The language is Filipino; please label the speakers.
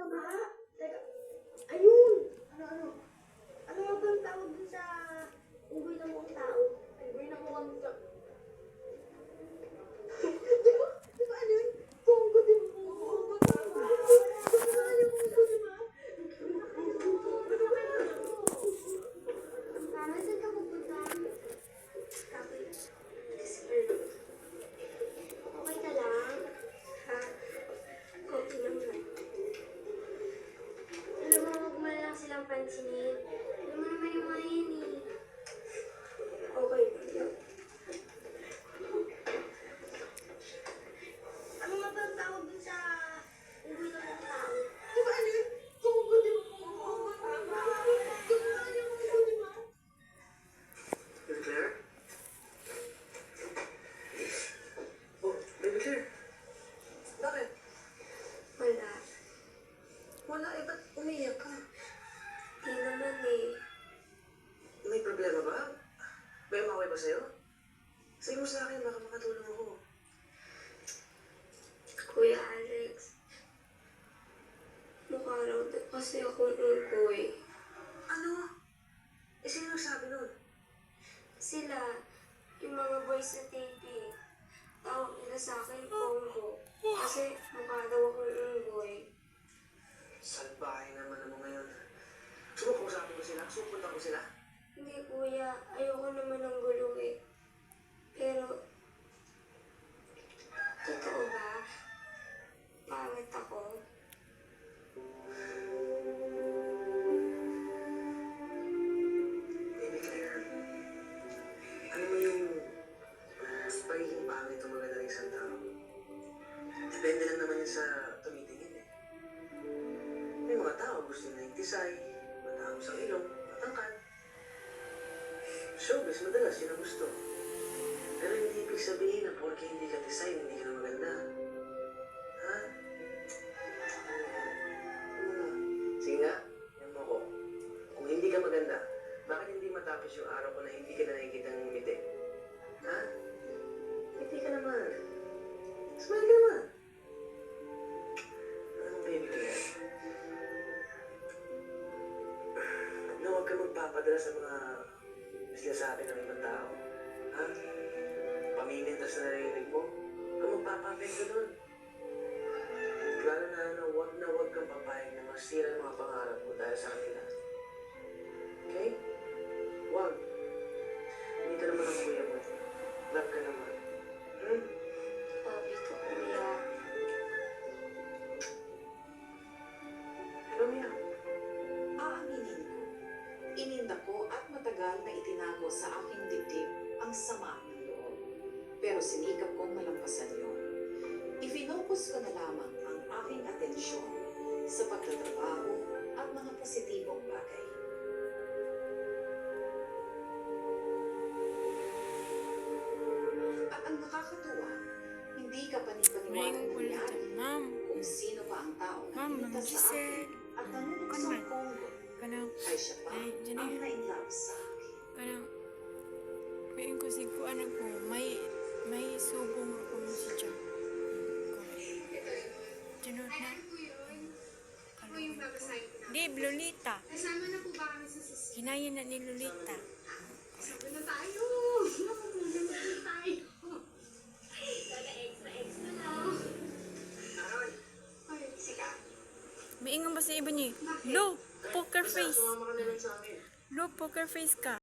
Speaker 1: ba? Teka, ayun! Ano? Ano nga ba ang tawag dun sa unggoy na mukhang tao? Unggoy na mukhang tao. Di ba? Di ba ano yun? Konggo, di ba? Konggo, tama. Di ba ano yung konggo, di ba? Mama, saan ka pupunta? Kapit. Okay ka lang? Ha? Okay naman. Alam mo, huwag mo na lang silang pansinin. Alam mo naman yung mga yan eh. Okay. Ano nga ba ang tawag dun sa unggoy na mga tao? Di ba ano yun? Konggo, di ba? Konggo, tama. Di ba ano yung konggo, di ba?
Speaker 2: Baby Claire? Oh, Baby Claire. Bakit?
Speaker 1: Wala.
Speaker 2: Wala, eh, ba't umiyak ka?
Speaker 1: Di naman eh.
Speaker 2: May problema ba? May umaway ba sa'yo? Sabi mo sa akin, baka makatulong ako.
Speaker 1: Kuya Alex, mukha raw kasi akong unggoy.
Speaker 2: Ano? Eh, sino nagsabi nun?
Speaker 1: Sila, yung mga boys sa TV, tawag nila sa akin Congo. Kasi mukha daw akong unggoy.
Speaker 2: Salbahe naman mo ngayon. Sumukausapin ko sila? Supunta ko sila?
Speaker 1: Hindi kuya, ayoko naman ng gulo eh. Pero, totoo ba? Pangit ako?
Speaker 2: Baby Claire, ano mo yung pagiging pangit o maganda ng isang tao? Depende lang naman yun sa tumitingin eh. May mga tao gusto na yung tisay, matangos sa ilong, matangkad. Showbiz, madalas yun ang gusto. Pero hindi ibig sabihin na porke hindi ka tisay, hindi ka na maganda. Ha? Sige nga, yan mo ko. Kung hindi ka maganda, bakit hindi matapos yung araw ko na hindi ka na nakikita ng ngumiti? Ha? Ngiti ka naman. Smile ka naman. Alam mo, baby Claire, na huwag ka magpapadala sa mga sinasabi ng ibang tao. Ha? Pamimintas na narinig mo. Huwag ka magpapapenda doon. Lalo na huwag kang papayag na masira ang mga pangarap mo dahil sa kanila. Okay? Huwag. Hindi ka naman ang kuya mo. Love ka naman. Hmm?
Speaker 1: Sabi ko kuya.
Speaker 2: Lumia.
Speaker 3: Aaminin ko, ininda ko at matagal na itinago sa aking dibdib ang sama ng loob. Pero sinikap kong malampasan yun. Ifinocus ko na lamang ang aking atensyon sa pagtatrabaho at mga positibong bagay. At ang nakakatuwa, hindi ka panipaniwala nangyari
Speaker 4: Ma'am,
Speaker 3: kung sino pa ang tao na
Speaker 4: Ma'am,
Speaker 3: pumunta sa akin at nanunok sa
Speaker 4: Ano?
Speaker 3: Congo
Speaker 4: kanang,
Speaker 3: ay siya pa
Speaker 4: ay, dyan
Speaker 3: ang
Speaker 4: eh.
Speaker 3: na-inlove sa akin.
Speaker 4: kanang, may ko ko, anak ko, may subong ako mo si Jam. Junod na.
Speaker 5: Ano yun? Ako yung babasahin ko na.
Speaker 4: Di, Lolita.
Speaker 5: Kasama na po ba kami sa susunod?
Speaker 4: Hinayin na ni Lolita.
Speaker 5: Sabi na tayo! Nakukulang na tayo! Taga-ex na lang.
Speaker 2: Aroy.
Speaker 5: Ay, sika.
Speaker 4: May ingon ba sa iba niya? Lo, poker face.
Speaker 2: Sumama ka na lang sa amin.
Speaker 4: Lo, poker face ka.